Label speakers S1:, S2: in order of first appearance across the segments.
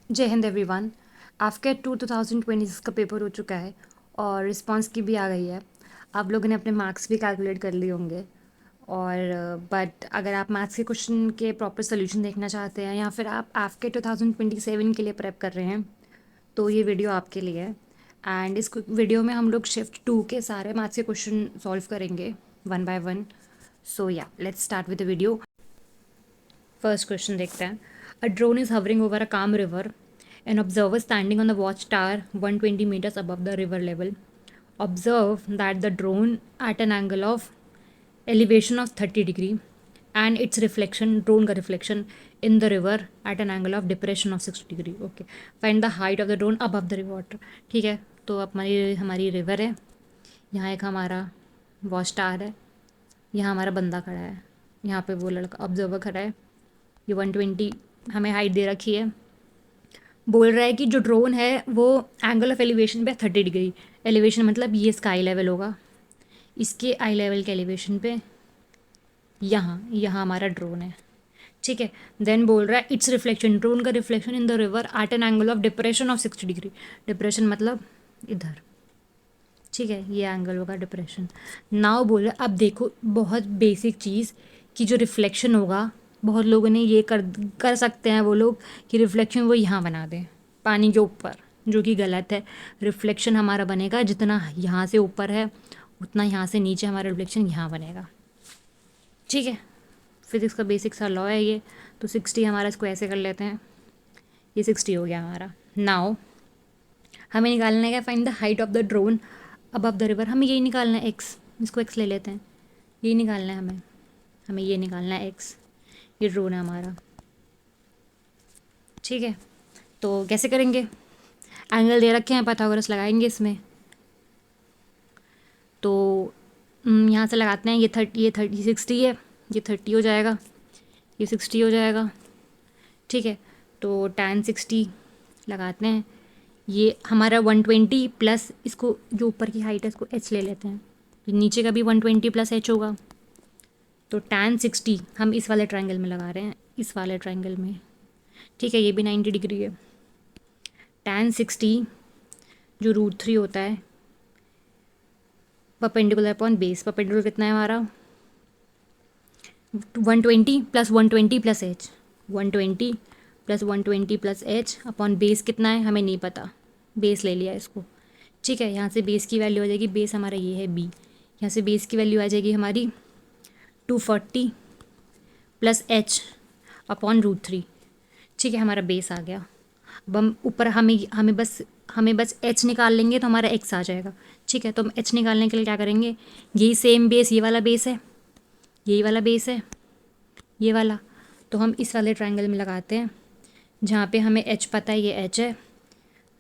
S1: जय Hind everyone. After 2026 का paper हो चुका है और रिस्पांस की भी आ गई है। आप लोगों ने अपने मार्क्स भी कैलकुलेट कर लिए होंगे और बट अगर आप मैथ्स के क्वेश्चन के प्रॉपर सोल्यूशन देखना चाहते हैं या फिर आप आफ्टर 2027 के लिए प्रेप कर रहे हैं तो ये वीडियो आपके लिए है। एंड इस वीडियो में हम लोग शिफ्ट 2 के सारे मैथ्स के क्वेश्चन सॉल्व करेंगे वन बाय वन। सो या let's start with the video. First question देखते हैं। A drone is hovering over a calm river an observer standing on the watch tower 120 meters above the river level. Observe that the drone at an angle of elevation of 30 degree and its reflection drone का reflection in the river at an angle of depression of 60 degree. Okay, find the height of the drone above the river water. ठीक है, तो अब हमारी हमारी river है, यहाँ एक हमारा वॉच टावर है, यहाँ हमारा बंदा खड़ा है, यहाँ पे वो लड़का ऑब्जर्वर खड़ा है, ये 120 हमें हाइट दे रखी है। बोल रहा है कि जो ड्रोन है वो एंगल ऑफ एलिवेशन पे 30 डिग्री, एलिवेशन मतलब ये स्काई लेवल होगा, इसके आई लेवल के एलिवेशन पे यहाँ यहाँ हमारा ड्रोन है। ठीक है, देन बोल रहा है इट्स रिफ्लेक्शन, ड्रोन का reflection in the river eight an angle of depression of 60 degree. Depression मतलब इधर, ठीक है, ये एंगल होगा डिप्रेशन। नाउ बोल रहा है अब देखो बहुत बेसिक चीज़ कि जो रिफ्लेक्शन होगा, बहुत लोगों ने ये कर कर सकते हैं वो लोग कि रिफ्लेक्शन वो यहाँ बना दें पानी के ऊपर, जो कि गलत है। रिफ्लेक्शन हमारा बनेगा जितना यहाँ से ऊपर है उतना यहाँ से नीचे हमारा रिफ्लेक्शन यहाँ बनेगा। ठीक है, फिजिक्स का बेसिक सा लॉ है ये। तो 60 हमारा, इसको ऐसे कर लेते हैं, ये 60 हो गया हमारा। नाउ हमें निकालना है क्या, find the height of the drone above the river. हमें यही निकालना है एक्स, इसको एक्स ले लेते हैं, यही निकालना है हमें, हमें ये निकालना है एक्स, ये ड्रोन है हमारा। ठीक है, तो कैसे करेंगे, एंगल दे रखे हैं, पाइथागोरस लगाएंगे इसमें। तो यहाँ से लगाते हैं, ये 60 है, ये 30 हो जाएगा, ये 60 हो जाएगा। ठीक है, तो tan 60 लगाते हैं, ये हमारा 120 प्लस इसको जो ऊपर की हाइट है इसको h ले लेते हैं, तो नीचे का भी 120 प्लस h होगा। तो tan 60 हम इस वाले ट्रायंगल में लगा रहे हैं, इस वाले ट्रायंगल में। ठीक है, ये भी 90 डिग्री है। tan 60 जो √3 होता है परपेंडिकुलर अपॉन बेस, परपेंडिकुलर कितना है हमारा 120 plus 120 plus h, 120 plus 120 plus h upon base कितना है हमें नहीं पता, बेस ले लिया इसको। ठीक है, यहाँ से बेस की वैल्यू आ जाएगी, बेस हमारा ये है b, यहाँ से बेस की वैल्यू आ जाएगी हमारी 240 प्लस h अपॉन √3। ठीक है, हमारा बेस आ गया। अब हम ऊपर हमें बस h निकाल लेंगे तो हमारा x आ जाएगा। ठीक है, तो हम h निकालने के लिए क्या करेंगे, यही सेम बेस, ये वाला बेस है, यही वाला बेस है, ये वाला, तो हम इस वाले ट्रायंगल में लगाते हैं जहाँ पे हमें h पता है, ये h है,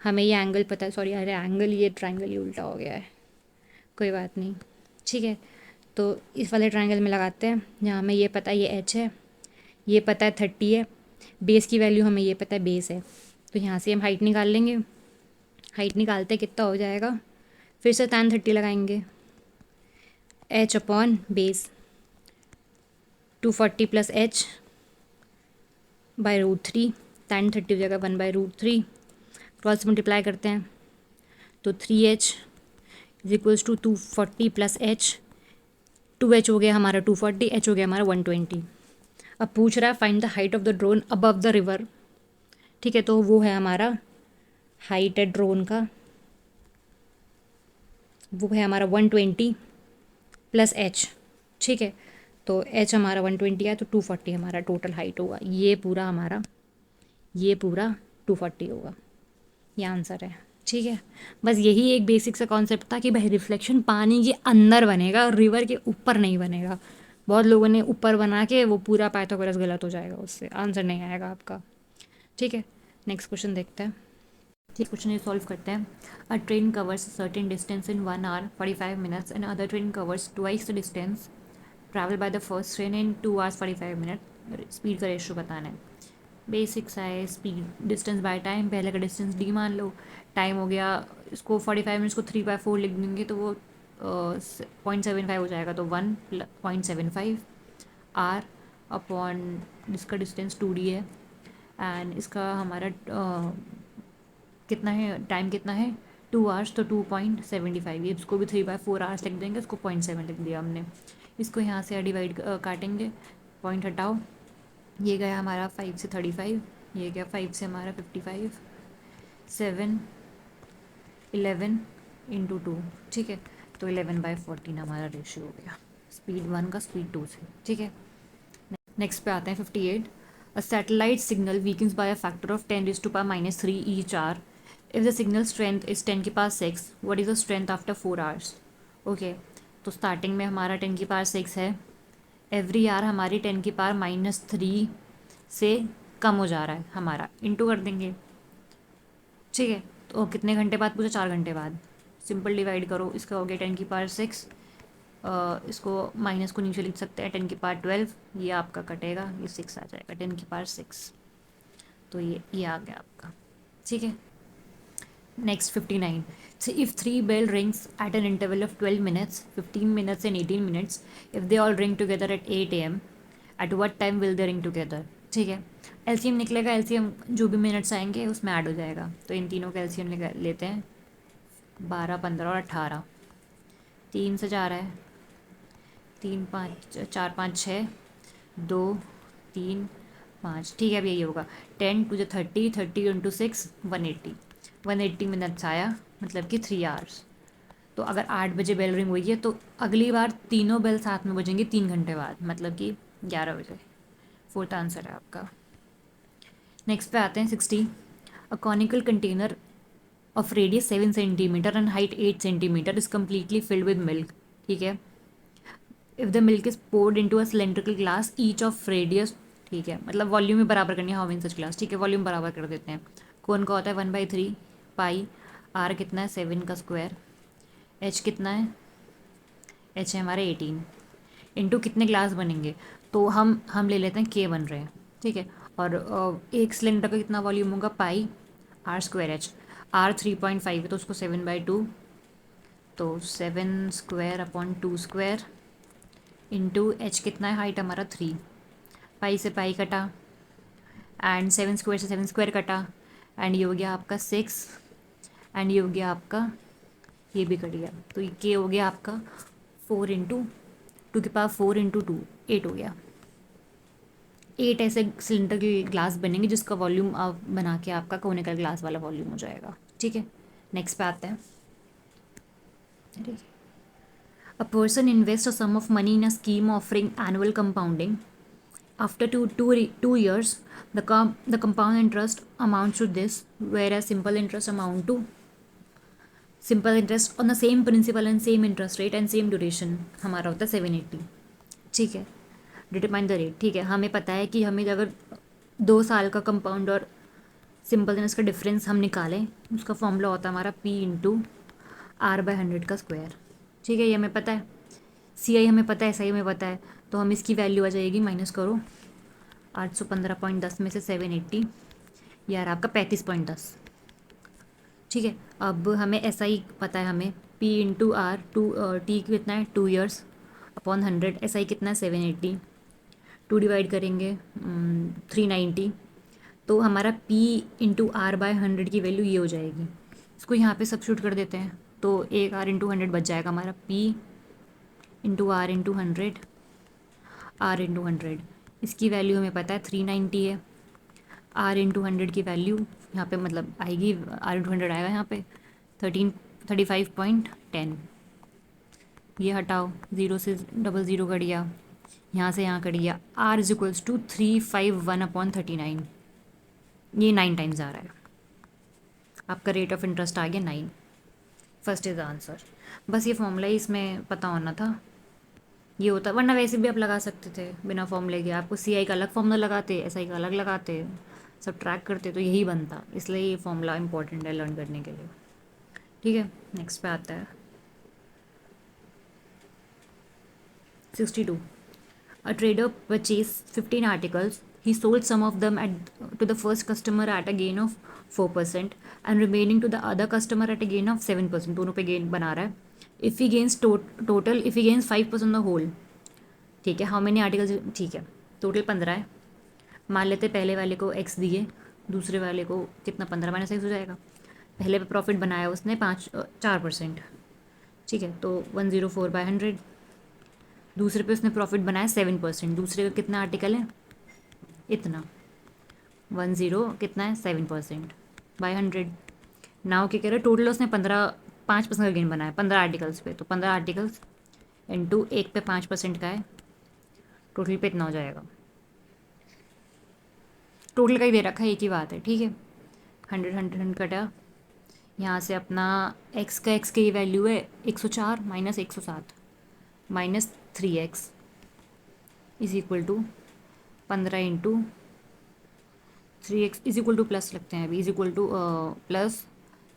S1: हमें ये एंगल पता है, सॉरी अरे एंगल, ये ट्रायंगल ही उल्टा हो गया है, कोई बात नहीं। ठीक है, तो इस वाले ट्रायंगल में लगाते हैं जहाँ हमें ये पता है ये h है, ये पता है 30 है, बेस की वैल्यू हमें ये पता है बेस है, तो यहाँ से हम हाइट निकाल लेंगे। हाइट निकालते कितना हो जाएगा, फिर से tan 30 लगाएंगे, h upon base 240 plus h by √3, tan 30 हो जाएगा 1/√3, क्रॉस मल्टीप्लाई करते हैं तो 3h is equals to 240 plus h, 2h हो गया हमारा 240, h हो गया हमारा 120। अब पूछ रहा है find the height of the drone above the river. ठीक है, तो वो है हमारा हाइट है ड्रोन का, वो है हमारा 120 प्लस h। ठीक है, तो h हमारा 120 है तो 240 हमारा टोटल हाइट होगा, ये पूरा हमारा, ये पूरा 240 होगा, ये आंसर है। ठीक है, बस यही एक बेसिक सा कॉन्सेप्ट था कि भाई रिफ्लेक्शन पानी के अंदर बनेगा, रिवर के ऊपर नहीं बनेगा। बहुत लोगों ने ऊपर बना के वो पूरा पाइथागोरस गलत हो जाएगा, उससे आंसर नहीं आएगा आपका। ठीक है, नेक्स्ट क्वेश्चन देखते हैं। ठीक, क्वेश्चन ये सॉल्व करते हैं। अ train covers certain distance in 1 hour 45 minutes and other train covers twice the distance travel by the first train in 2 hours 45 minutes। Speed का रेशियो बताना है। बेसिक सा है, स्पीड डिस्टेंस बाय टाइम, पहले का डिस्टेंस डी मान लो, time हो गया, इसको 45 मिनट्स को 3/4 लिख देंगे तो वो 0.75 हो जाएगा, तो 1.75 आर अपॉन इसका डिस्टेंस 2D है,
S2: एंड इसका हमारा कितना है, टाइम कितना है, 2 आवर्स, तो 2.75, ये इसको भी 3/4 आवर्स लिख देंगे, इसको 0.7 लिख दिया हमने। इसको यहाँ से डिवाइड काटेंगे, पॉइंट हटाओ, ये गया हमारा 5 से 35, ये गया 5 से हमारा 55, 7, 11 × 2, ठीक है। तो 11/14 हमारा रेशियो हो गया स्पीड 1 का स्पीड 2 से, ठीक है। नेक्स्ट पे आते हैं 58। A satellite signal weakens by a factor of 10⁻³ each hour if the signal strength is 10⁻6, what is the strength after 4 hours. Okay, तो स्टार्टिंग में हमारा 10⁻6 है, एवरी आवर हमारी 10⁻³ से कम हो जा रहा है हमारा, इंटू कर देंगे, ठीक है। तो कितने घंटे बाद पूछा, 4 घंटे बाद। सिंपल डिवाइड करो, इसका हो गया 10⁻6, इसको माइनस को नीचे लिख सकते हैं 10⁻12, ये आपका कटेगा, ये 6 आ जाएगा 10⁻6, तो ये आ गया आपका, ठीक है। Next 59। If 3 bell rings at an interval of 12 minutes, 15 minutes and 18 minutes, if they all ring together at 8 a.m, at what time will they ring together, ठीक है। एलसीएम निकलेगा, एलसीएम जो भी मिनट्स आएंगे उसमें ऐड हो जाएगा, तो इन तीनों का एलसीएम लेते हैं, 12, 15 और 18, 3 से जा रहा है, 3, 5, 4, 5, 6, 2, 3, 5, ठीक है। अब यही होगा 10 × 30, 30 × 6, 180, 180 मिनट्स आया, मतलब कि 3 आवर्स। तो अगर 8 बजे बेल रिंग हुई है तो अगली बार तीनों बेल साथ में बजेंगी 3 घंटे बाद, मतलब कि 11 बजे। फोर्थ आंसर है आपका। नेक्स्ट पे आते हैं 60। A conical container of radius 7 centimetre and height 8 centimetre is completely filled with milk, ठीक है। If the milk is poured into a cylindrical glass each of radius, ठीक है, मतलब वॉल्यूम में बराबर करनी है, हाउ इन सच ग्लास, ठीक है, वॉल्यूम बराबर कर देते हैं। कौन का होता है 1/3 पाई, आर कितना है 7 का स्क्वायर, एच कितना है, एच है हमारे 18, इंटू कितने ग्लास बनेंगे, तो हम ले लेते हैं के बन रहे हैं, ठीक है। और एक सिलेंडर का कितना वॉल्यूम होगा, पाई आर स्क्वायर एच, आर 3.5 है तो उसको 7/2, तो 7² / 2² इंटू एच कितना है, हाइट हमारा 3, पाई से पाई कटा, एंड 7² से 7² कटा, एंड ये हो गया आपका 6, एंड ये हो गया आपका, ये भी कट गया, तो ये के हो गया आपका 4 × 2⁴ 8 हो गया। 8 ऐसे सिलेंडर के ग्लास बनेंगे जिसका वॉल्यूम आप बना के आपका कोनिकल ग्लास वाला वॉल्यूम हो जाएगा, ठीक है। नेक्स्ट पे आते हैं। A person invest a sum of money in a scheme offering annual compounding. After 2 years, the compound interest amounts to this, whereas simple interest amount to simple interest on the same principal and same interest rate and same duration हमारा होता है 780, ठीक है। Determine the rate, ठीक है, हमें पता है कि हमें अगर 2 साल का कंपाउंड और सिंपल इंटरेस्ट का डिफरेंस हम निकालें, उसका फॉर्मूला होता है हमारा P × R/100 का स्क्वायर, ठीक है, ये हमें पता है। CI हमें पता है, SI हमें पता है, तो हम इसकी वैल्यू आ जाएगी, माइनस करो 815.10 में से 780, यार आपका 35.10, ठीक है। अब हमें SI पता है, हमें P × R, T कितना है 2 years अपॉन 100, SI कितना है 780, 2 डिवाइड करेंगे 390, तो हमारा P × R/100 की वैल्यू ये हो जाएगी। इसको यहाँ पे सब्स्टिट्यूट कर देते हैं, तो एक R × 100 बच जाएगा हमारा, P × R × 100, R × 100, इसकी वैल्यू हमें पता है 390 है। R × 100 की वैल्यू यहाँ पे मतलब आएगी, R × 100 आएगा यहाँ पे 35.10, ये हटाओ, 0 से 00 कट गया, यहाँ से यहाँ कट गया, R = 351/39, ये 9 टाइम्स आ रहा है, आपका रेट ऑफ इंटरेस्ट आ गया 9। First is answer. बस ये फॉर्मूला ही इसमें पता होना था, ये होता, वरना वैसे भी आप लगा सकते थे बिना फॉर्मूले के, आपको CI का अलग फॉर्मूला लगाते, SI का अलग लगाते, सब ट्रैक करते, तो यही बनता, इसलिए ये फॉर्मूला इंपॉर्टेंट है लर्न करने के लिए, ठीक है। नेक्स्ट पे आता है 62। A trader purchased 15 articles. He sold some of them to the first customer at a gain of 4% and remaining to the other customer at a gain of 7%. दोनों पे गेन बना रहा है। If he gains total, if he gains 5% the whole, ठीक है, how many articles, ठीक है, total 15 है, मान लेते पहले वाले को x दिए, दूसरे वाले को कितना 15 माइनस एक्स हो जाएगा। पहले पे प्रॉफिट बनाया उसने 4%, ठीक है, तो 104/100। दूसरे पे उसने प्रॉफिट बनाया 7%, दूसरे का कितना आर्टिकल है, इतना 10 कितना है 7%/100। नाउ क्या कह रहे हैं, टोटल उसने 5% का गेन बनाया 15 आर्टिकल्स पे, तो 15 आर्टिकल्स इंटू एक पे 5% का है, टोटल पे इतना हो जाएगा। टोटल का ही दे रखा है, एक ही बात है, ठीक है। 100 कटा, यहाँ से अपना एक्स की वैल्यू है 104 minus 107 minus 3x is equal to 15 into 3x is equal to plus लगते हैं अभी, is equal to plus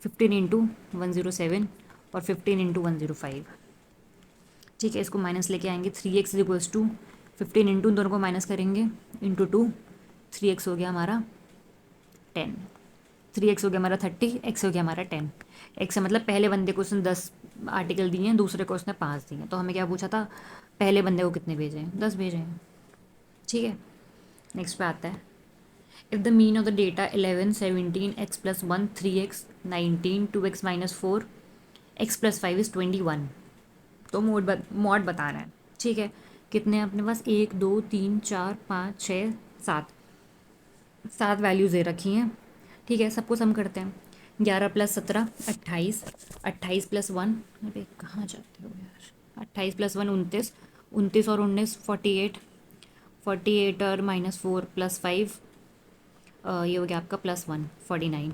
S2: 15 into 107 और 15 इंटू 105, ठीक है। इसको माइनस लेके आएंगे, 3x is equals to 15 into दोनों को माइनस करेंगे इंटू 2, 3x हो गया हमारा 10, 3x हो गया हमारा 30, x हो गया हमारा 10। x है मतलब पहले बंदे को उसने 10 आर्टिकल दिए हैं, दूसरे को उसने 5 दिए हैं, तो हमें क्या पूछा था, पहले बंदे को कितने भेजे हैं, 10 भेजे हैं, ठीक है। नेक्स्ट पे आता है, if the mean of the data 11 17 x plus 1 3x 19 2x minus 4 x plus 5 is 21, तो मॉड बता रहा है, ठीक है। कितने हैं अपने पास, 1 2 3 4 5 6 7 वैल्यूज़ दे रखी हैं, ठीक है। सबको सम करते हैं, 11 प्लस 17 28, 28 प्लस 1, अरे कहाँ जाते हो यार, 28 प्लस 1 29, 29 और 19 48, 48 और -4 प्लस 5, ये हो गया आपका +1 49।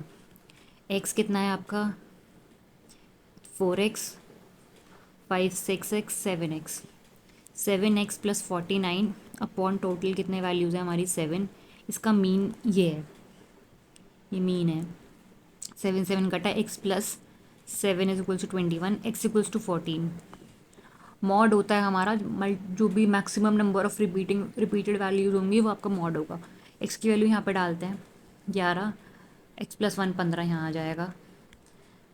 S2: एक्स कितना है आपका 4x 5 6x 7x, 7x plus 49 upon total कितने वैल्यूज़ हैं हमारी 7, इसका मीन ये है, ये मीन है। 7 7 कटा, x plus 7 is equals to 21, x equals to 14। Mode होता है हमारा जो भी maximum number of repeated values होंगी वो आपका मॉड होगा। x की वैल्यू यहाँ पे डालते हैं 11, x प्लस 1 15 यहाँ आ जाएगा,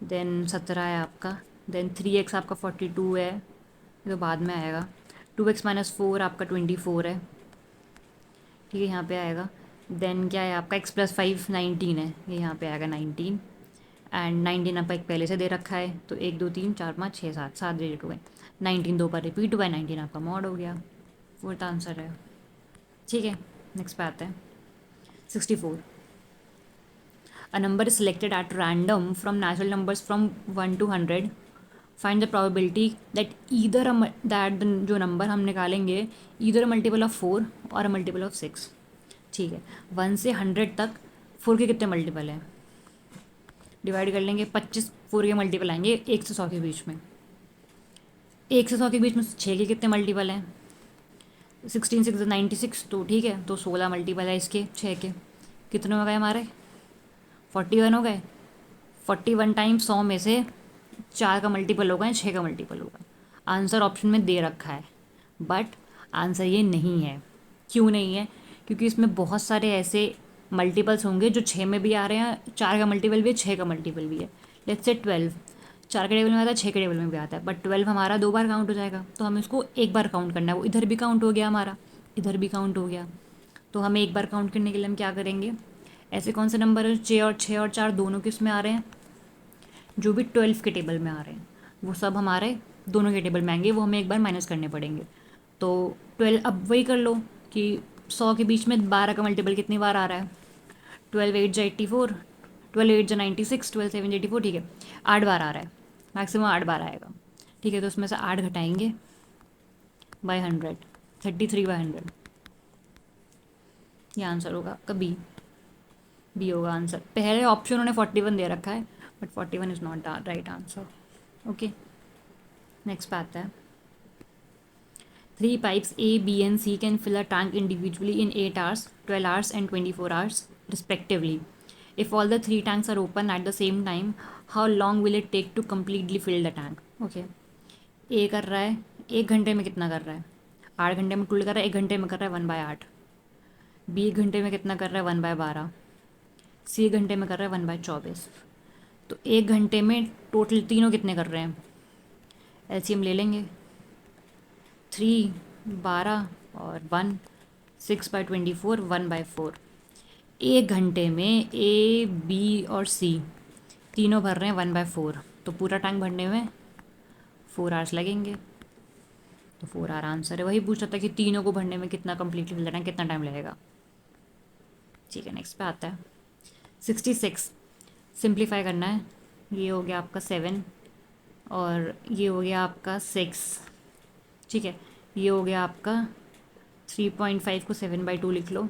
S2: देन 17 है आपका, देन 3x आपका 42 है, ये तो बाद में आएगा, 2x माइनस 4 आपका 24 है, ठीक है, यहाँ पे आएगा। देन क्या है आपका x प्लस 5 19 है, ये यहाँ पे आएगा 19, एंड 19 आपका एक पहले से दे रखा है, तो 1 2 3 4 5 6 7 7 डिजिट हो गए, 19 दो बार रिपीट हुआ है, 19 आपका मॉड हो गया, फोर्थ आंसर है, ठीक है। नेक्स्ट पे आता है 64, a number is selected at random from natural numbers from 1 to 100, find the probability that जो नंबर हम निकालेंगे either a multiple of 4 और a multiple of 6, ठीक है। 1 से 100 तक 4 के कितने मल्टीपल हैं, डिवाइड कर लेंगे, 25 4 के मल्टीपल आएंगे 1 से 100 के बीच में, 1 से 100 के बीच में 6 के कितने मल्टीपल हैं, 16 6 96, तो ठीक है, तो 16 मल्टीपल है इसके 6 के, कितने हो गए हमारे 41 हो गए, 41 टाइम्स 100 में से 4 का मल्टीपल होगा या 6 का मल्टीपल होगा, आंसर ऑप्शन में दे रखा है, बट आंसर ये नहीं है। क्यों नहीं है, क्योंकि इसमें बहुत सारे ऐसे मल्टीपल्स होंगे जो 6 में भी आ रहे हैं, 4 का मल्टीपल भी है, 6 का मल्टीपल भी है। लेट्स से 12 4 के टेबल में आता है, 6 के टेबल में भी आता है, बट 12 हमारा 2 बार काउंट हो जाएगा, तो हमें इसको एक बार काउंट करना है, वो इधर भी काउंट हो गया हमारा, इधर भी काउंट हो गया, तो हमें एक बार काउंट करने के लिए हम क्या करेंगे, ऐसे कौन से नंबर है 6 और 4 दोनों किस में आ रहे हैं, जो भी 12 के टेबल में आ रहे हैं वो सब हमारे दोनों के टेबल में आएंगे, वो हमें एक बार माइनस करने पड़ेंगे। तो 12, अब वही कर लो कि 100 के बीच में 12 का मल्टीपल कितनी बार आ रहा है, 12 8 जा 84, 12 8 जा 96, 12 7 जा 84, ठीक है, 8 बार आ रहा है, मैक्सिमम 8 बार आएगा, ठीक है। तो उसमें से 8 घटाएंगे बाय 100, 33/100, ये आंसर होगा, कभी बी होगा आंसर। पहले ऑप्शन उन्होंने 41 दे रखा है, but 41 is not the right answer, okay. Next पे आता है, 3 pipes A, B and C can fill a tank individually in 8 hours, 12 hours and 24 hours respectively. If all the 3 tanks are open at the same time, how long will it take to completely fill the tank? Okay. A कर रहा है 1 घंटे में कितना कर रहा है, 8 घंटे में टूल कर रहा है, 1 घंटे में कर रहा है 1/8, B 1 घंटे में कितना कर रहा है 1/12, C 1 घंटे में कर रहा है 1/24, तो 1 घंटे में टोटल तीनों कितने कर रहे हैं, एलसीएम ले लेंगे, 3 12 और 1 6/24 1/4। 1 घंटे में ए बी और सी तीनों भर रहे हैं 1/4, तो पूरा टैंक भरने में 4 आवर्स लगेंगे। तो 4 आवर आंसर है। वही पूछ रहा था कि तीनों को भरने में कितना कम्प्लीटली फिल करना है, कितना टाइम लगेगा। ठीक है, नेक्स्ट पे आता है 66। सिंप्लीफाई करना है। ये हो गया आपका 7 और ये हो गया आपका 6। ठीक है, ये हो गया आपका 3.5 को 7/2 लिख लो,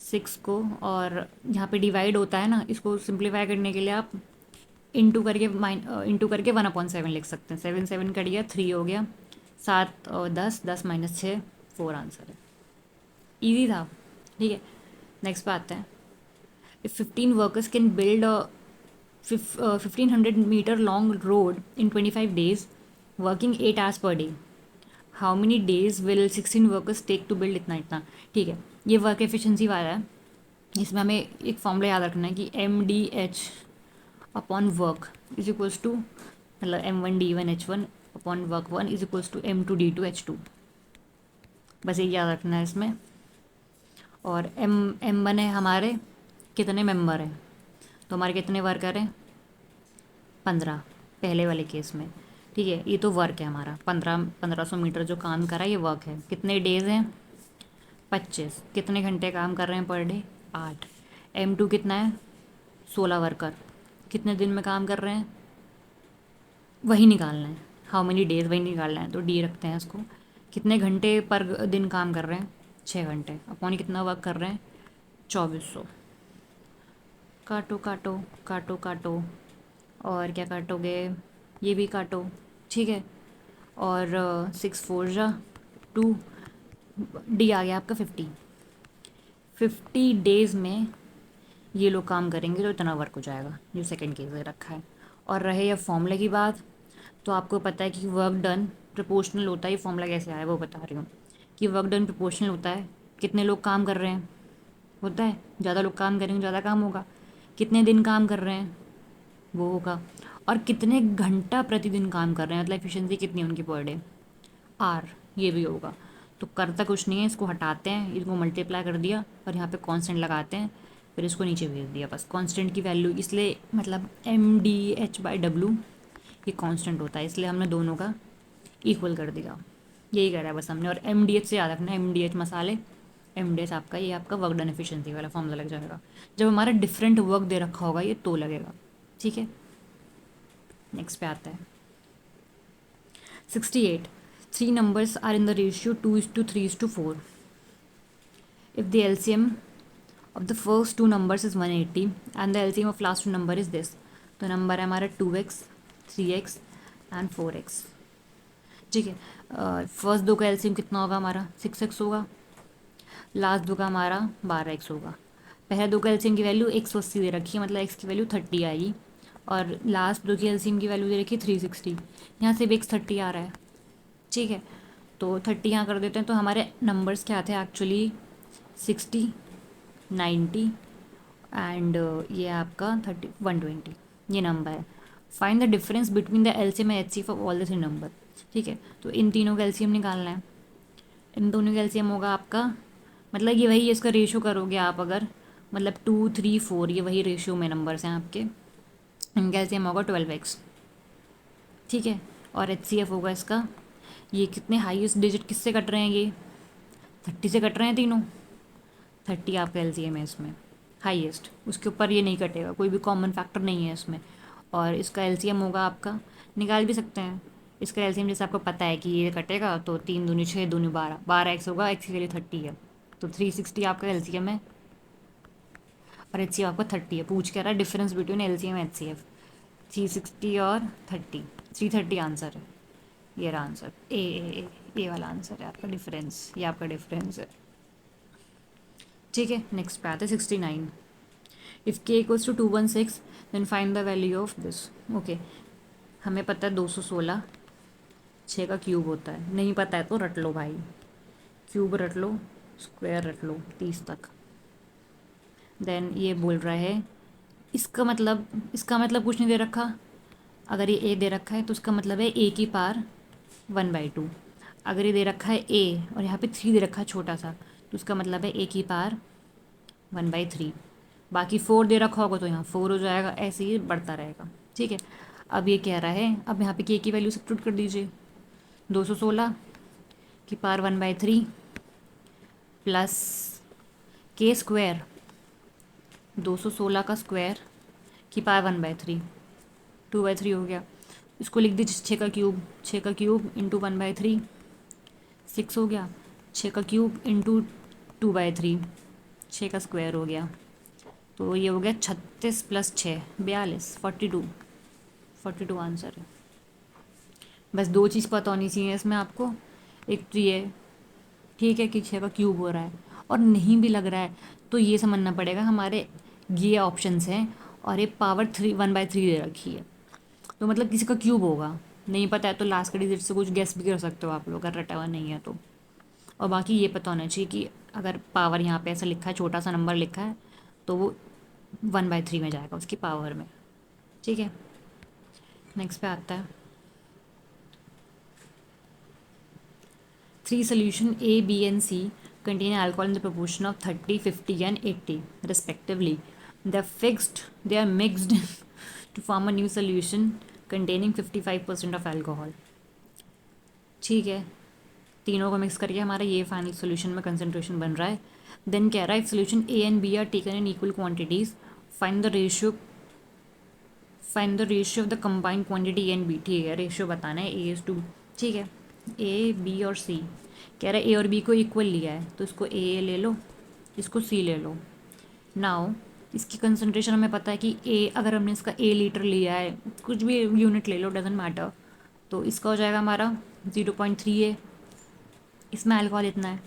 S2: 6 को, और यहाँ पे डिवाइड होता है ना, इसको सिंप्लीफाई करने के लिए आप इंटू करके 1/7 लिख सकते हैं। 7 7 कट गया, 3 हो गया, 7 और 10, 10 - 6, 4 आंसर है। ईजी था। ठीक है, नेक्स्ट पे आते हैं। If 15 workers can build 1500 long road in 25 days, working 8 hours per day, how many days will 16 workers take to build इतना इतना। ठीक है, ये वर्क एफिशिएंसी वाला है। इसमें हमें एक फॉर्मूला याद रखना है कि MDH upon work is equals to, मतलब M1D1H1 upon work 1 is equals to M2D2H2। बस ये याद रखना है इसमें। और M1 है हमारे कितने मेंबर हैं, तो हमारे कितने वर्कर हैं 15 पहले वाले केस में। ठीक है, ये तो वर्क है हमारा 1500 मीटर जो काम करा ये वर्क है। कितने डेज हैं 25। कितने घंटे काम कर रहे हैं पर डे 8। M2 कितना है 16 वर्कर, कितने दिन में काम कर रहे हैं वही निकालना है, हाउ मेनी डेज वही निकालना है, तो डी रखते हैं इसको। कितने घंटे पर दिन काम कर रहे हैं 6 घंटे, अपॉन कितना वर्क कर रहे हैं 2400। काटो काटो काटो काटो, और क्या काटोगे, ये भी काटो। ठीक है, और 6 4 जा 2, डी आ गया आपका 50 डेज में ये लोग काम करेंगे तो इतना वर्क हो जाएगा, जो सेकंड केस में रखा है। और रहे ये फॉर्मूले की बात, तो आपको पता है कि वर्क डन प्रोपोर्शनल होता है। ये फॉर्मूला कैसे आया वो बता रही हूँ कि वर्क डन प्रोपोर्शनल होता है कितने लोग काम कर रहे हैं, होता है ज़्यादा लोग काम करेंगे ज़्यादा काम होगा, कितने दिन काम कर रहे हैं वो होगा, और कितने घंटा प्रतिदिन काम कर रहे हैं, मतलब एफिशिएंसी कितनी है उनकी पर डे, आर, ये भी होगा। तो करता कुछ नहीं है, इसको हटाते हैं, इसको मल्टीप्लाई कर दिया और यहाँ पे कांस्टेंट लगाते हैं, फिर इसको नीचे भेज दिया। बस कांस्टेंट की वैल्यू, इसलिए मतलब MDH/W ये कांस्टेंट होता है, इसलिए हमने दोनों का इक्वल कर दिया। यही करा है बस हमने। और MDH से याद रखना, MDH मसाले, MDH आपका, ये आपका वर्क डन एफिशिएंसी वाला फॉर्मूला लग जाएगा। जब हमारा डिफरेंट वर्क दे रखा होगा ये तो लगेगा। ठीक है, नेक्स्ट पे आता है 68। 3 numbers are in the ratio 2:3:4. If the LCM of the first two numbers is 180 and the LCM of last two number is this, तो नंबर है हमारा 2x 3x एंड 4x। ठीक है, फर्स्ट दो का एलसीएम कितना होगा हमारा 6x होगा, लास्ट दो का हमारा 12x होगा। पहले दो का एलसीएम की वैल्यू 180 दे रखी है, मतलब x की वैल्यू 30 आएगी, और लास्ट दो की एलसीएम की वैल्यू दे रखी है 360। यहाँ से भी x30 आ रहा है। ठीक है, तो 30 यहाँ कर देते हैं, तो हमारे नंबर्स क्या थे एक्चुअली 60 90 एंड ये आपका 30 120 ये नंबर है। Find the difference between the LCM and HCF of all the 3 number. ठीक है, तो इन तीनों का एलसीएम निकालना है। इन दोनों का एलसीएम होगा आपका, मतलब ये वही, इसका रेशियो करोगे आप अगर, मतलब 2 3 4 ये वही रेशियो में नंबर्स हैं आपके। इनका एलसीएम होगा 12x। ठीक है, और एचसीएफ होगा इसका, ये कितने हाईएस्ट डिजिट किससे कट रहे हैं, ये 30 से कट रहे हैं तीनों। 30 आपका एलसीएम है इसमें हाईएस्ट, उसके ऊपर ये नहीं कटेगा, कोई भी कॉमन फैक्टर नहीं है इसमें। और इसका एलसीएम होगा आपका, निकाल भी सकते हैं इसका एलसीएम, जैसे आपको पता है कि ये कटेगा तो 3 दूनी 6 दूनी 12, 12x होगा, x के लिए 30 है, तो 360 आपका एलसीएम है और एचसीएफ आपका 30 है। पूछ क्या रहा है difference between LCM and HCF, 360 और 30, 330 आंसर है। ये रहा आंसर, ए वाला आंसर है आपका डिफरेंस, ये आपका डिफरेंस है। ठीक है, नेक्स्ट पे आते हैं 69। If k equals to 216 then find the value of this. Okay, हमें पता है 216 6 का क्यूब होता है, नहीं पता है तो रट लो भाई, क्यूब रट लो, स्क्वायर रट लो 30 तक। देन ये बोल रहा है इसका मतलब कुछ नहीं दे रखा, अगर ये a दे रखा है तो उसका मतलब है a की पावर 1/2। अगर ये दे रखा है a और यहाँ पे 3 दे रखा है छोटा सा, तो उसका मतलब है ए की पावर 1/3। बाकी 4 दे रखा होगा तो यहाँ 4 हो जाएगा, ऐसे ही बढ़ता रहेगा। ठीक है, अब ये कह रहा है, अब यहाँ पे के की वैल्यू सब्स्टिट्यूट कर दीजिए। 216 की पावर 1/3 प्लस के स्क्वायर, 216 का स्क्वायर की पावर 1/3, 2/3 हो गया। इसको लिख दीजिए 6 का क्यूब, 6 का क्यूब इंटू 1/3 6 हो गया। 6 का क्यूब इंटू 2/3 6 का स्क्वायर हो गया। तो ये हो गया 36 प्लस 6 42, 42 आंसर है। बस दो चीज़ पता होनी चाहिए इसमें आपको, एक तो ये ठीक है कि 6 का क्यूब हो रहा है, और नहीं भी लग रहा है तो ये समझना पड़ेगा हमारे ये ऑप्शंस हैं और ये पावर 1/3 दे रखी है, तो मतलब किसी का क्यूब होगा। नहीं पता है तो लास्ट के डिजिट से कुछ गेस भी कर सकते हो आप लोग, अगर रटा हुआ नहीं है तो। और बाकी ये पता होना चाहिए कि अगर पावर यहाँ पे ऐसा लिखा है, छोटा सा नंबर लिखा है, तो वो 1/3 में जाएगा उसकी पावर में। ठीक है, नेक्स्ट पे आता है 3 solution A, B and C contain alcohol in the proportion of 30, 50 and 80 respectively. They are mixed to form a new solution containing 55% of alcohol. ठीक है, तीनों को मिक्स करके हमारा ये फाइनल सोल्यूशन में कंसनट्रेशन बन रहा है। देन कह रहा है solution A and B are taken in equal quantities, find the ratio of the combined quantity A and B. ठीक है, रेशियो बताना है ए इज टू, ठीक है, ए बी और सी। कह रहा है ए और बी को इक्वल लिया है तो इसको ए ले लो, इसको सी ले लो। नाउ इसकी कंसनट्रेशन हमें पता है कि ए, अगर हमने इसका ए लीटर लिया है, कुछ भी यूनिट ले लो डजेंट मैटर, तो इसका हो जाएगा हमारा 0.3 ए। इसमें अल्कोहल इतना है,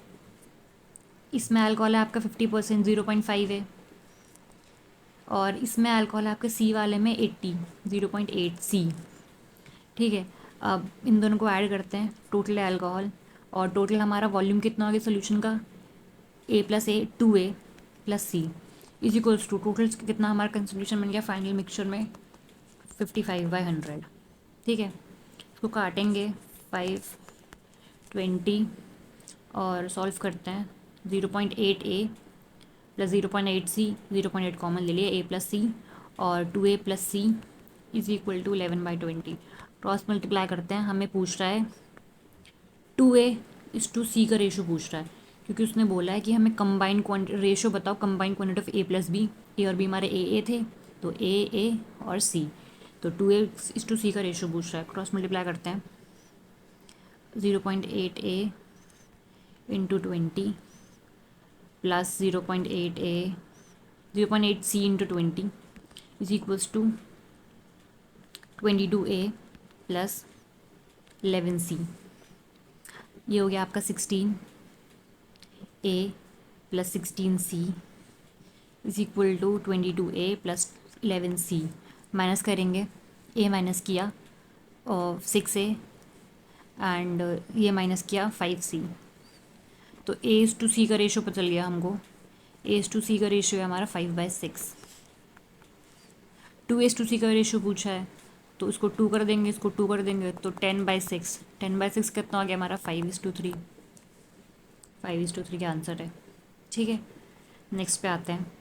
S2: इसमें अल्कोहल है आपका 50%, 0.5 है। और इसमें अल्कोहल है आपके सी वाले में 80, 0.8 सी। ठीक है, अब इन दोनों को ऐड करते हैं, टोटल अल्कोहल, और टोटल हमारा वॉल्यूम कितना हो गया सोल्यूशन का, A plus A 2A plus C is equals to total कितना हमारा कंसोल्यूशन बन गया फाइनल मिक्सचर में 55/100। ठीक है, इसको काटेंगे 5, 20 और सॉल्व करते हैं। 0.8A प्लस 0.8 सी, 0.8 कॉमन ले लिए, ए प्लस सी, और 2A plus C is equal to 11/20। Cross multiply करते हैं, हमें पूछ रहा है 2A:C का रेशो पूछ रहा है, क्योंकि उसने बोला है कि हमें कंबाइंड रेशो बताओ, combined quantity of A plus B. A और बी हमारे ए थे, तो ए और सी, तो 2A:C का रेशो पूछ रहा है। क्रॉस मल्टीप्लाई करते हैं, 0.8A into 20 plus 0.8C into 20 is equals to 22A plus 11C। ये हो गया आपका 16A plus 16C is equal to 22A plus 11C। Minus करेंगे, ए माइनस किया और 6A एंड ये माइनस किया 5C, तो A:C का रेशो पता चल गया हमको। A:C का रेशो है हमारा 5/6। 2:C का रेशो पूछा है, तो इसको 2 कर देंगे, इसको 2 कर देंगे, तो 10/6। 10/6 कितना हो गया हमारा 5:3। 5:3 का आंसर है। ठीक है, नेक्स्ट पे आते हैं।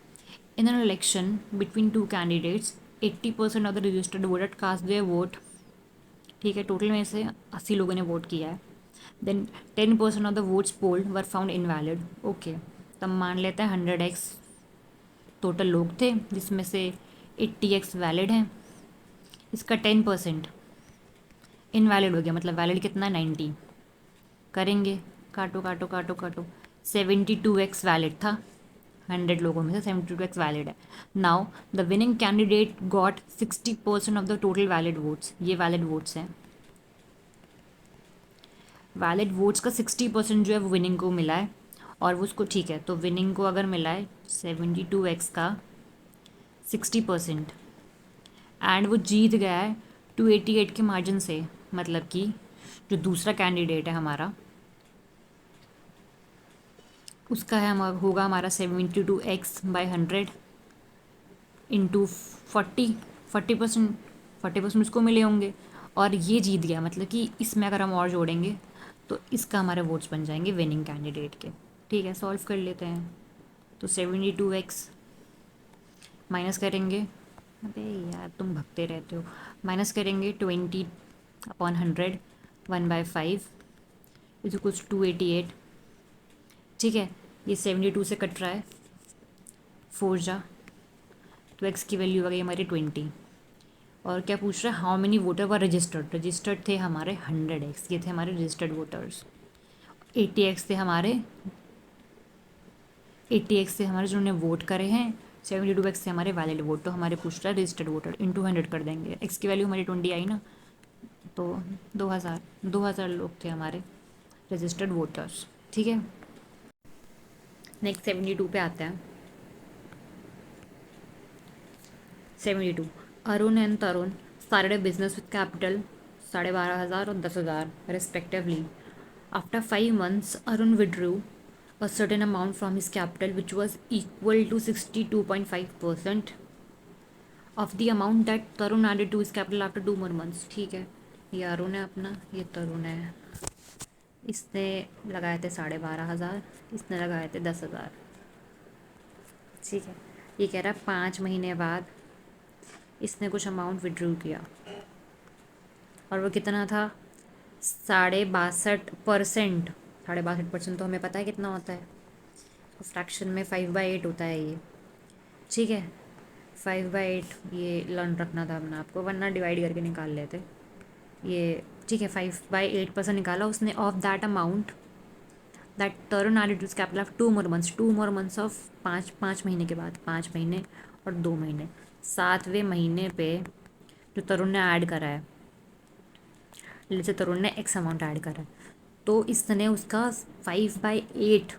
S2: In an election between two candidates 80% of the registered voter cast their vote. ठीक है, टोटल में से 80 लोगों ने वोट किया है। Then 10% of the votes polled were found invalid. Okay, तब मान लेते हैं 100x टोटल लोग थे, जिसमें से 80x वैलिड हैं। इसका 10% इनवैलिड हो गया, मतलब वैलिड कितना है 90। करेंगे, काटो काटो काटो काटो, 72x वैलिड था, 100 लोगों में से 72x वैलिड है। Now the winning candidate got 60% of the total valid votes. ये वैलिड वोट्स हैं, वैलिड वोट्स का 60% जो है वो विनिंग को मिला है, और वो उसको, ठीक है, तो विनिंग को अगर मिला है 72x का 60% एंड वो जीत गया है 288 के मार्जिन से, मतलब कि जो दूसरा कैंडिडेट है हमारा, उसका है होगा हमारा 72x/100 इंटू 40% उसको मिले होंगे, और ये जीत गया, मतलब कि इसमें अगर हम और जोड़ेंगे तो इसका हमारे वोट्स बन जाएंगे विनिंग कैंडिडेट के। ठीक है, सॉल्व कर लेते हैं। तो 72x माइनस करेंगे, अबे यार तुम भगते रहते हो, माइनस करेंगे 20/100, 1/5 इज इक्वल्स 288। ठीक है, ये 72 से कट रहा है, 4 जा, तो x की वैल्यू आ गई हमारी 20। और क्या पूछ रहा है, how many voter were registered, registered थे हमारे 100x, ये थे हमारे रजिस्टर्ड वोटर्स। 80x थे हमारे, 80x से हमारे जिन्होंने वोट करे हैं, 72x से हमारे वैलिड वोट। तो हमारे पूछ रहा है रजिस्टर्ड वोटर, इंटू 100 कर देंगे, x की वैल्यू हमारी 20 आई ना, तो 2000 लोग थे हमारे रजिस्टर्ड वोटर्स। ठीक है, नेक्स्ट 72 पे आते हैं। 72, Arun and Tarun started a business with capital 12,500 और 10,000 respectively. After 5 months, Arun withdrew a certain amount from his capital which was equal to 62.5% of the amount that Tarun added to his capital after 2 more months. ठीक है, ये अरुण है अपना, ये तरुण है। इसने लगाए थे 12,500, इसने लगाए थे 10,000। ठीक है, ये कह रहा है 5 महीने बाद इसने कुछ अमाउंट विड्रू किया, और वो कितना था, 62.5%। 62.5% तो हमें पता है कितना होता है, तो फ्रैक्शन में 5/8 होता है ये। ठीक है, 5/8 ये लर्न रखना था अपना आपको, वरना डिवाइड करके निकाल लेते ये। ठीक है, 5/8% निकाला उसने of that amount that turn added to capital of 2 more months, 2 more months of 5 महीने के बाद, 5 महीने और 2 महीने, 7वें महीने पे जो तरुण ने ऐड करा है, जैसे तरुण ने एक्स अमाउंट ऐड करा है, तो इसने उसका 5/8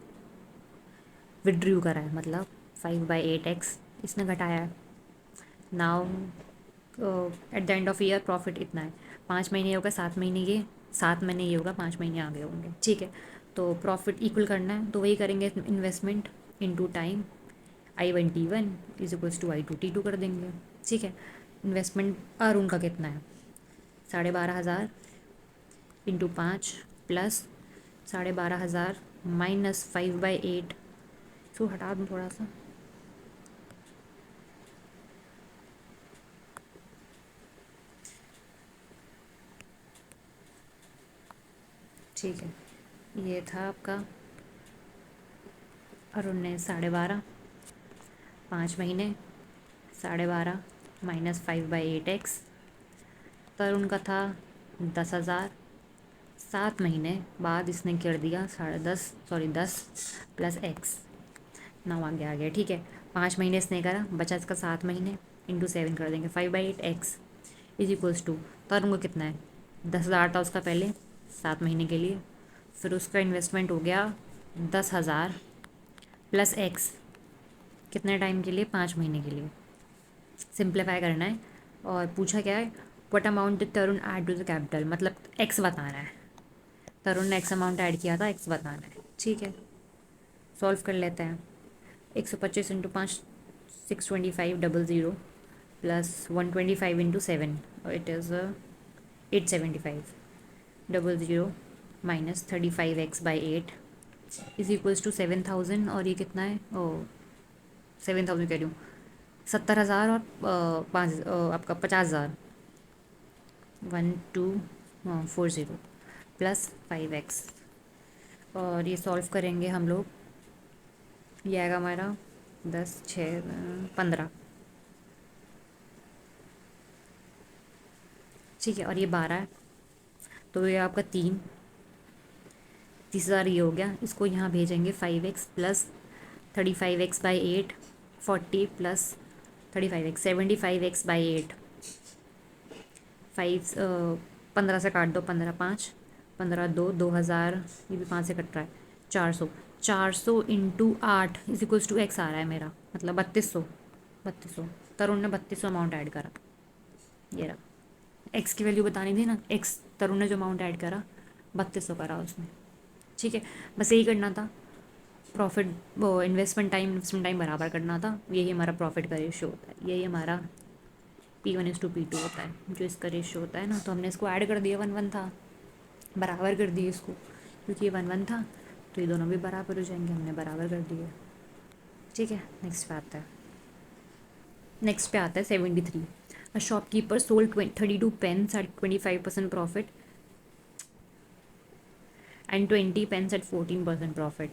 S2: विड्रू करा है, मतलब 5/8x इसने घटाया है। Now at the end of year profit इतना है, 5 महीने ये होगा, 7 महीने ये, 7 महीने ये होगा, 5 महीने आगे होंगे। ठीक है, तो प्रॉफिट इक्वल करना है, तो वही करेंगे, investment into time, I1T1 is equals to I2T2 कर देंगे। ठीक है, इन्वेस्टमेंट अरुण का कितना है, 12,500 इंटू 5 प्लस 12,500 माइनस 5/8, इसको हटा दूँ थोड़ा सा, ठीक है, ये था आपका अरुण ने 12.5, 5 महीने 12.5 माइनस 5/8x, तरुण का था 10,000, 7 महीने बाद इसने कर दिया 10 प्लस x, नाउ आ गया। ठीक है, 5 महीने इसने करा, बचा इसका 7 महीने, इंटू 7 कर देंगे, 5/8x इज इक्वल्स टू, तरुण को कितना है, 10,000 था उसका पहले 7 महीने के लिए, फिर उसका इन्वेस्टमेंट हो गया 10,000 प्लस एक्स, कितने टाइम के लिए, 5 महीने के लिए। सिंप्लीफाई करना है, और पूछा क्या है, what amount did Tarun add to the capital, मतलब एक्स बताना है, तरुण ने एक्स अमाउंट ऐड किया था, एक्स बताना है। ठीक है, सॉल्व कर लेते हैं। 125 into 5 625 plus 125 into 7 it is 875 minus 35x/8 is equals to 7,000, और ये कितना है, ओ 7,000 कह रही हूँ, 70,000 और 5 आपका 50,000, 1240 प्लस 5x, और ये सॉल्व करेंगे हम लोग, ये आएगा हमारा 10 6 15। ठीक है, और ये 12 है, तो ये आपका 30,000 ये हो गया, इसको यहाँ भेजेंगे 5x plus 35x/8 40 plus 35x 75x/8 15 से काट दो, 15 5 15 2 2,000, ये भी 5 से कट रहा है, 400 into 8 is equals to X आ रहा है मेरा, मतलब 3200। तरुण ने 3200 अमाउंट ऐड करा, ये रहा, एक्स की वैल्यू बतानी थी ना, एक्स तरुण ने जो अमाउंट ऐड करा 3200 करा उसने। ठीक है, बस यही करना था, प्रॉफिट वो इन्वेस्टमेंट टाइम बराबर करना था, यही हमारा प्रॉफिट का रेशियो होता है, यही हमारा P1:P2 होता है, जो इसका रेशियो होता है ना, तो हमने इसको ऐड कर दिया, 1:1 था, बराबर कर दिए इसको, क्योंकि ये 1:1 था, तो तो ये दोनों भी बराबर हो जाएंगे, हमने बराबर कर दिए। ठीक है, नेक्स्ट पे आता है। नेक्स्ट पे आता है 73। A shopkeeper sold 32 pens at 25% profit and 20 pence at 14% profit.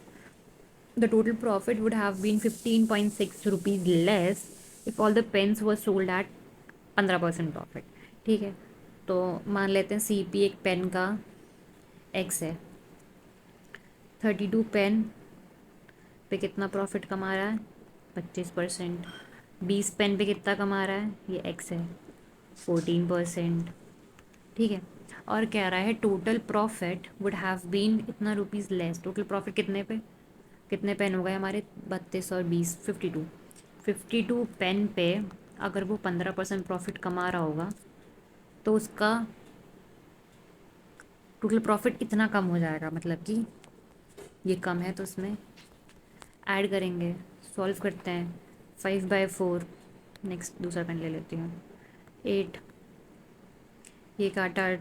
S2: The total profit would have been 15.6 rupees less if all the pens were sold at 15% profit. ठीक है, तो मान लेते हैं सी पी एक पेन का एक्स है, 32 पेन पे कितना प्रॉफिट कमा रहा है, 25%। 20 पेन पे कितना कमा रहा है, ये एक्स है, 14%। ठीक है, और कह रहा है total profit would have been इतना रुपीज़ लेस। टोटल प्रॉफिट कितने पे, कितने पेन हो गए हमारे, 32 और 20, 52। 52 पेन पे अगर वो 15% प्रॉफिट कमा रहा होगा तो उसका टोटल प्रॉफिट इतना कम हो जाएगा, मतलब कि ये कम है तो उसमें ऐड करेंगे। सॉल्व करते हैं, 5/4। नेक्स्ट दूसरा पेन ले लेती हूँ, 8। ये काटा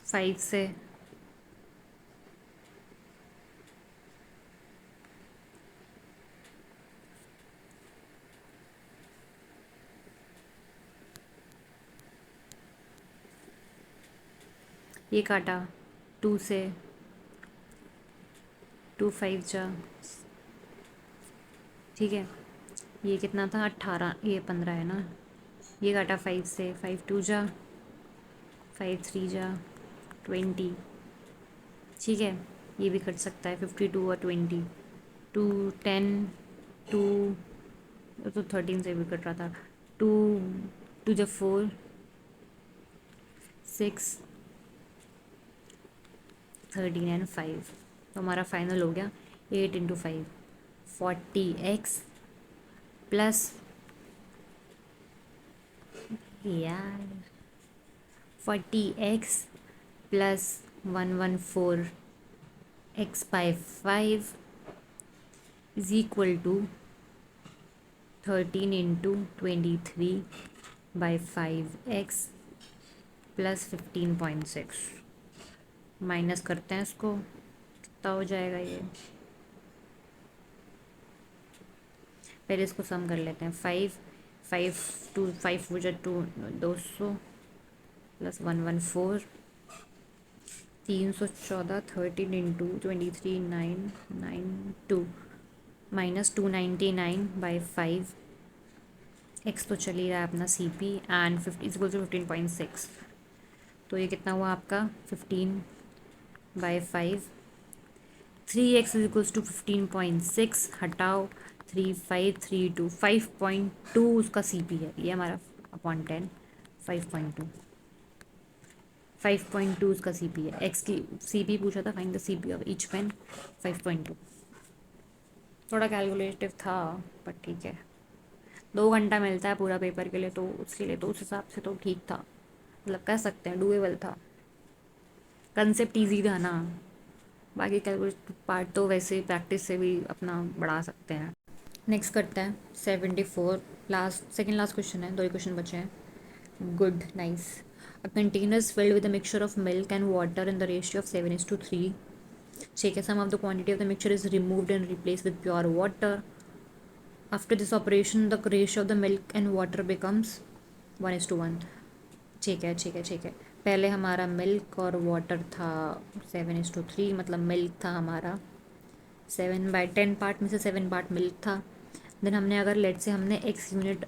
S2: 5 से, ये काटा 2 से, 2 5 जा। ठीक है, ये कितना था, 18, ये 15 है ना। ये काटा 5 से, 5 2 जा, 5 3 जा, 20। ठीक है, ये भी कट सकता है, 52 और 20, 2 10, 2 तो 13 से भी कट रहा था, 2 2 जब 4 6 13 एंड 5। तो हमारा फाइनल हो गया 8 × 5, 40x प्लस, यार 40x plus 114x/5 is equal to 13 × 23/5x प्लस 15.6। माइनस करते हैं इसको, कितना हो जाएगा ये, पहले इसको सम कर लेते हैं। 5 5 2 5 हो जाए 2 200 प्लस 114, 314, 13 × 23 992 माइनस 299/5। एक्स तो चल ही रहा है अपना सी पी एंड 15 तो ये कितना हुआ आपका 15/5। 3x इज इक्वल्स टू 15.6, हटाओ 3532, 5.2 उसका सी पी है, ये हमारा अपॉन 10, 5.2, 5.2 उसका सी पी है। एक्स की सी पी पूछा था, find the C P of each pen, 5.2। थोड़ा कैलकुलेटिव था पर ठीक है, 2 घंटा मिलता है पूरा पेपर के लिए, तो उसके लिए तो उस हिसाब से तो ठीक था, मतलब कह सकते हैं डूएबल था, कंसेप्ट ईजी था ना। बाकी कैलकुलेट पार्ट तो वैसे प्रैक्टिस से भी अपना बढ़ा सकते हैं। नेक्स्ट करते हैं 74, लास्ट सेकेंड लास्ट क्वेश्चन है, 2 ही क्वेश्चन बचे हैं। Good, nice. A containers filled with a mixture of milk and water in the ratio of 7:3। ठीक है, some of the quantity of the mixture is removed and replace with pure water. After this operation the ratio of the milk and water becomes 1:1। ठीक है ठीक है ठीक है, पहले हमारा मिल्क और वाटर था 7:3, मतलब मिल्क था हमारा 7/10 पार्ट में से 7 पार्ट मिल्क था। देन हमने अगर लेट से हमने x यूनिट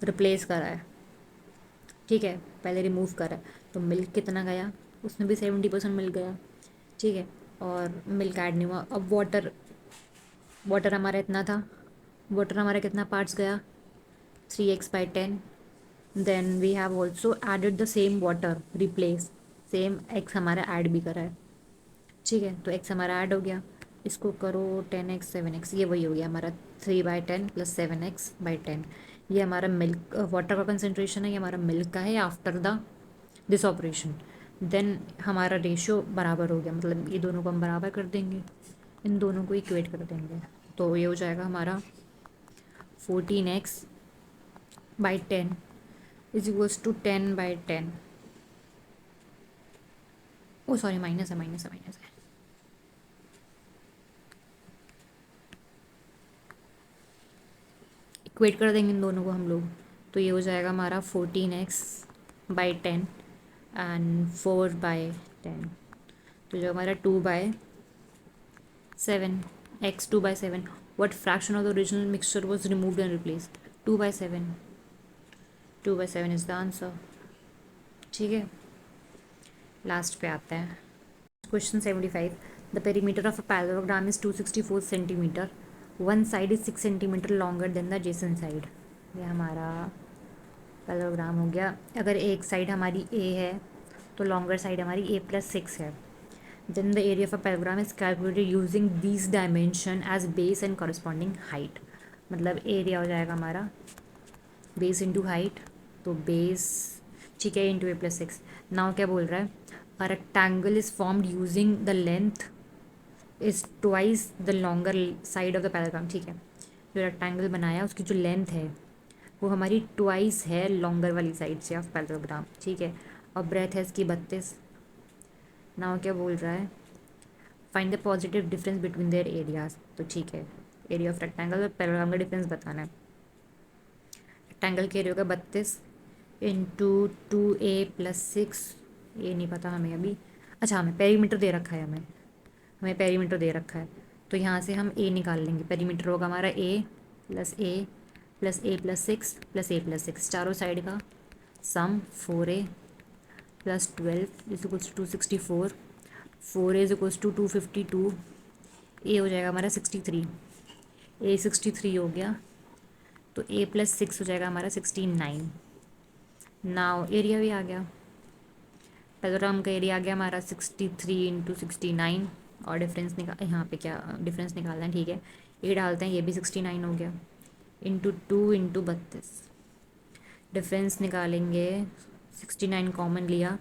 S2: रिप्लेस करा है, ठीक है, पहले रिमूव करा है, तो मिल्क कितना गया, उसमें भी 70% मिल गया। ठीक है, और मिल्क ऐड नहीं हुआ। अब वाटर, वाटर हमारा इतना था, वाटर हमारा कितना पार्ट्स गया, 3x/10। Then we have also added the same water, replace, same x हमारा ऐड भी करा है। ठीक है, तो एक्स हमारा ऐड हो गया, इसको करो 10x 7x, ये वही हो गया हमारा 3/10 प्लस 7x/10। ये हमारा मिल्क वाटर का कंसनट्रेशन है, ये हमारा मिल्क का है आफ्टर द दिस ऑपरेशन। देन हमारा रेशियो बराबर हो गया, मतलब ये दोनों को हम बराबर कर देंगे, इन दोनों को इक्वेट कर देंगे, तो ये हो जाएगा हमारा 14x/10 is equals to 10/10। Oh sorry, minus है, माइनस है, माइनस है। इक्वेट कर देंगे इन दोनों को हम लोग, तो ये हो जाएगा हमारा 14x/10 एंड 4/10। तो जो हमारा 2/7, x 2/7, what fraction of the original mixture was removed and replaced? 2/7, 2/7 is the answer। ठीक है, लास्ट पे आते हैं। Question 75, the perimeter of a parallelogram is 264 centimetre, one side is 6 centimetre longer than the adjacent side. ये हमारा parallelogram हो गया। अगर एक साइड हमारी ए है तो लॉन्गर साइड हमारी a+6 है। Then the area of a parallelogram is calculated using these dimension as base and corresponding height. मतलब एरिया हो जाएगा हमारा बेस इंटू हाइट, तो बेस, ठीक है, इंटू a+6। नाउ क्या बोल रहा है, a rectangle is formed using the length is twice the longer side of the parallelogram. ठीक है, जो रेक्टेंगल बनाया उसकी जो लेंथ है वो हमारी ट्वाइस है लॉन्गर वाली साइड से ऑफ पैराग्राम। ठीक है, और ब्रेथ है इसकी 32। नाउ क्या बोल रहा है, find the positive difference between their areas. तो ठीक है, एरिया ऑफ रेक्टेंगल और पैराग्राम का डिफरेंस बताना है। रेक्टेंगल के एरिया का 32 इंटू 2a+6, ये नहीं पता हमें अभी। अच्छा, हमें पेरीमीटर दे रखा है, हमें पेरीमीटर दे रखा है, तो यहाँ से हम a निकाल लेंगे। पेरीमीटर होगा हमारा a प्लस a+6 चारों साइड का sum 4a plus 12 is equals to 264, 4a is equals to 252, a हो जाएगा हमारा 63, a 63 हो गया, तो a+6 हो जाएगा हमारा 69। नाउ एरिया भी आ गया, पैराग्राम का एरिया आ गया हमारा 63 इंटू 69, और डिफरेंस निकाल, यहाँ पे क्या डिफरेंस निकालना है, ठीक है, ये डालते हैं, ये भी 69 हो गया, इंटू 2 इंटू 32, डिफरेंस निकालेंगे, 69 कॉमन लिया,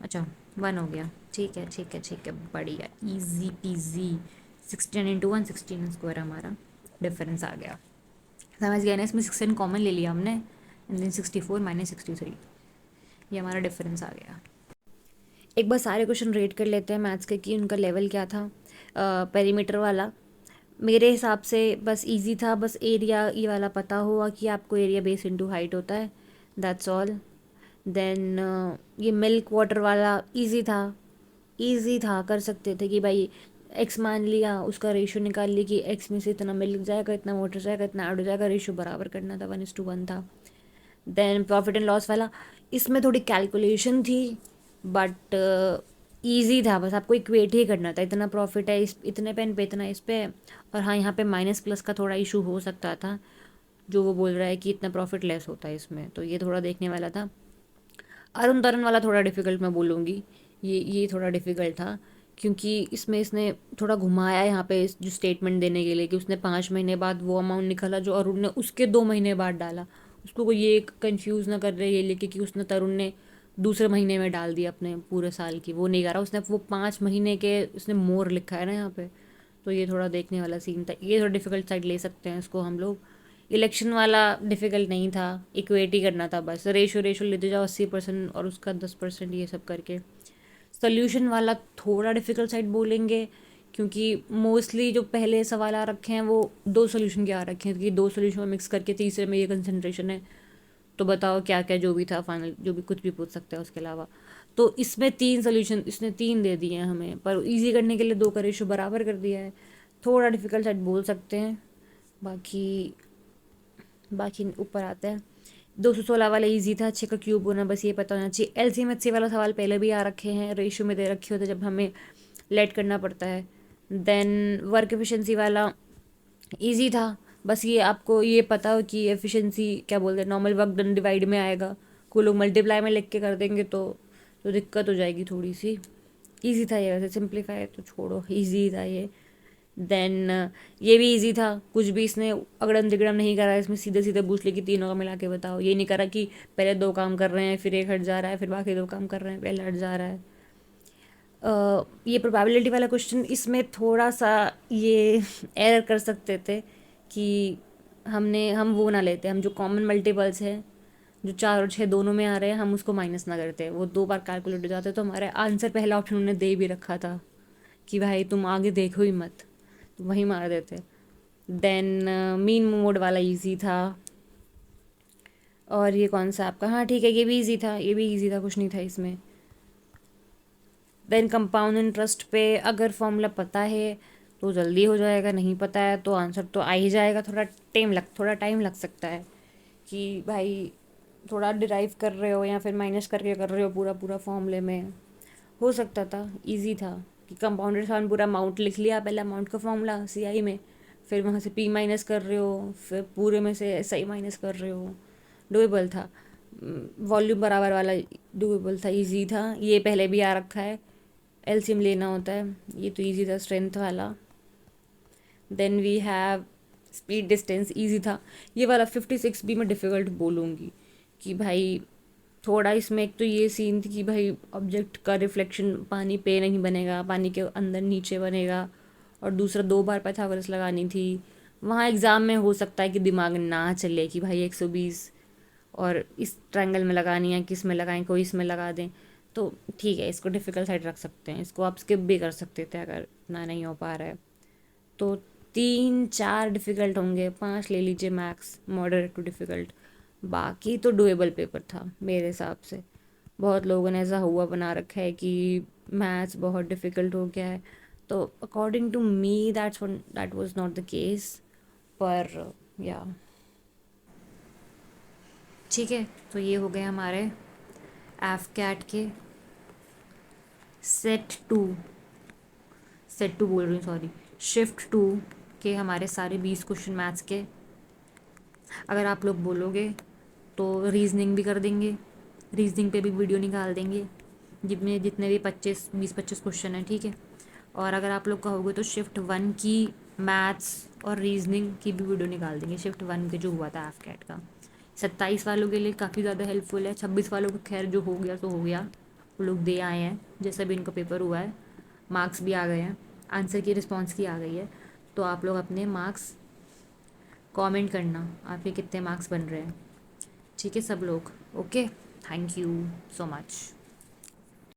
S2: अच्छा 1 हो गया। ठीक है, ठीक है, ठीक है, बढ़िया, इजी पीजी। 16 इंटू 1 16 स्क्वायर हमारा डिफरेंस आ गया। समझ गया ना, इसमें 16 कॉमन ले लिया हमने, एंड देन 64 माइनस 63, ये हमारा डिफरेंस आ गया। एक बार सारे क्वेश्चन रेट कर लेते हैं मैथ्स के कि उनका लेवल क्या था। पेरीमीटर वाला मेरे हिसाब से बस इजी था, बस एरिया ये वाला पता हुआ कि आपको एरिया बेस इनटू हाइट होता है, दैट्स ऑल। देन ये मिल्क वाटर वाला इजी था, कर सकते थे कि भाई एक्स मान लिया, उसका रेशियो निकाल लिया कि एक्स में से इतना मिल्क जाएगा, इतना वाटर जाएगा, इतना ऐड हो जाएगा, रेशियो बराबर करना था, 1:1 था। देन प्रॉफिट एंड लॉस वाला, इसमें थोड़ी कैलकुलेशन थी, बट ईजी था, बस आपको इक्वेट ही करना था, इतना प्रॉफिट है इस इतने पेन पे, इतना इस पे। और हाँ, यहाँ पे माइनस प्लस का थोड़ा इशू हो सकता था, जो वो बोल रहा है कि इतना प्रॉफिट लेस होता है इसमें, तो ये थोड़ा देखने वाला था। अरुण तरन वाला थोड़ा डिफ़िकल्ट मैं बोलूँगी, ये थोड़ा डिफ़िकल्ट था, क्योंकि इसमें इसने थोड़ा घुमाया यहाँ पे जो स्टेटमेंट देने के लिए कि उसने 5 महीने बाद वो अमाउंट निकाला जो अरुण ने उसके 2 महीने बाद डाला। उसको कोई ये कंफ्यूज ना कर रहे ये लेके कि उसने तरुण ने दूसरे महीने में डाल दिया अपने पूरे साल की, वो नहीं करा उसने, वो 5 महीने के उसने मोर लिखा है ना यहाँ पे, तो ये थोड़ा देखने वाला सीन था, ये थोड़ा डिफ़िकल्ट साइड ले सकते हैं इसको हम लोग। इलेक्शन वाला डिफ़िकल्ट नहीं था, इक्वेट ही करना था बस, रेशो लेते जाओ 80% और उसका 10% ये सब करके। सोल्यूशन वाला थोड़ा डिफ़िकल्ट साइड बोलेंगे, क्योंकि मोस्टली जो पहले सवाल आ रखे हैं वो 2 सोल्यूशन के आ रखे हैं, कि 2 सोल्यूशन में मिक्स करके तीसरे में ये कंसंट्रेशन है, तो बताओ क्या क्या जो भी था फाइनल, जो भी कुछ भी पूछ सकते हैं उसके अलावा। तो इसमें 3 सोल्यूशन, इसने 3 दे दिए हैं हमें, पर इजी करने के लिए 2 का रेशो बराबर कर दिया है, थोड़ा डिफ़िकल्ट साइड बोल सकते हैं। बाकी बाकी ऊपर आता है, 216 वाला इजी था, 6 का क्यूब होना बस ये पता होना चाहिए। एलसीएम एचसीएफ वाला सवाल पहले भी आ रखे हैं, रेशियो में दे रखे होते जब हमें लेट करना पड़ता है। देन वर्क एफिशिएंसी वाला इजी था, बस ये आपको ये पता हो कि एफिशिएंसी क्या बोलते हैं, नॉर्मल वर्क डन डिवाइड में आएगा, कोई लोग मल्टीप्लाई में लिख के कर देंगे तो दिक्कत हो जाएगी थोड़ी सी। इजी था ये, वैसे सिंप्लीफाई तो छोड़ो, इजी था ये। देन ये भी इजी था, कुछ भी इसने अगड़म तिगड़म नहीं करा, इसमें सीधे सीधे पूछ लिया कि तीनों का मिला के बताओ, ये नहीं करा कि पहले 2 काम कर रहे हैं फिर एक हट जा रहा है, फिर बाकी 2 काम कर रहे हैं पहले हट जा रहा है। ये प्रोबेबिलिटी वाला क्वेश्चन, इसमें थोड़ा सा ये एरर कर सकते थे कि हम वो ना लेते, हम जो कॉमन मल्टीपल्स है
S1: जो 4 और 6 दोनों में आ रहे हैं हम उसको माइनस ना करते, वो 2 बार कैलकुलेट हो जाते, तो हमारा आंसर पहला ऑप्शन उन्होंने दे भी रखा था कि भाई तुम आगे देखो ही मत, तो वहीं मार देते। देन मीन मोड वाला इजी था। और ये कौन सा आपका, हाँ ठीक है, ये भी इजी था, ये भी इजी था, कुछ नहीं था इसमें। देन कंपाउंड इंटरेस्ट पे अगर फॉर्मूला पता है तो जल्दी हो जाएगा, नहीं पता है तो आंसर तो आ ही जाएगा, थोड़ा टाइम लग सकता है कि भाई थोड़ा डिराइव कर रहे हो या फिर माइनस करके कर रहे हो पूरा पूरा फॉर्मूले में। हो सकता था, इजी था कि कंपाउंडेड साउंड पूरा अमाउंट लिख लिया, पहले अमाउंट का फॉर्मूला सीआई में, फिर वहाँ से पी माइनस कर रहे हो, फिर पूरे में से एस आई माइनस कर रहे हो। डुएबल था, वॉल्यूम बराबर वाला डुएबल था, इजी था, ये पहले भी आ रखा है, एलसीएम लेना होता है, ये तो इजी था स्ट्रेंथ वाला। Then we have speed distance, easy था। ये वाला 56 भी मैं डिफ़िकल्ट बोलूँगी कि भाई थोड़ा इसमें एक तो ये सीन थी कि भाई ऑब्जेक्ट का रिफ्लेक्शन पानी पे नहीं बनेगा, पानी के अंदर नीचे बनेगा, और दूसरा 2 बार पाइथागोरस लगानी थी। वहाँ एग्ज़ाम में हो सकता है कि दिमाग ना चले कि भाई 120 और इस ट्रायंगल में लगानी है, किस में लगाएं, कोई इसमें लगा दें, तो ठीक है, इसको डिफ़िकल्ट साइड रख सकते हैं, इसको आप स्किप भी कर सकते थे अगर ना नहीं हो पा रहा है तो। 3 4 डिफ़िकल्ट होंगे, 5 ले लीजिए मैक्स, मॉडरेट टू डिफ़िकल्ट, बाकी तो डुएबल पेपर था मेरे हिसाब से। बहुत लोगों ने ऐसा हुआ बना रखा है कि मैथ्स बहुत डिफ़िकल्ट हो गया है, तो according to me that was not the case, पर या ठीक है। तो ये हो गए हमारे एफ कैट के सेट टू सेट टू बोल रही हूँ, सॉरी, शिफ्ट टू के हमारे सारे 20 क्वेश्चन मैथ्स के। अगर आप लोग बोलोगे तो रीजनिंग भी कर देंगे, रीजनिंग पे भी वीडियो निकाल देंगे, जितने जितने भी 25 क्वेश्चन हैं, ठीक है। और अगर आप लोग कहोगे तो शिफ्ट 1 की मैथ्स और रीजनिंग की भी वीडियो निकाल देंगे, शिफ्ट 1 के जो हुआ था एफ कैट का। 27 वालों के लिए काफ़ी ज़्यादा हेल्पफुल है, 26 वालों को खैर जो हो गया तो हो गया, वो लोग दे आए हैं जैसा भी इनका पेपर हुआ है, मार्क्स भी आ गए हैं, आंसर की रिस्पॉन्स की आ गई है, तो आप लोग अपने मार्क्स कमेंट करना आपके कितने मार्क्स बन रहे हैं, ठीक है सब लोग। Okay, thank you so much.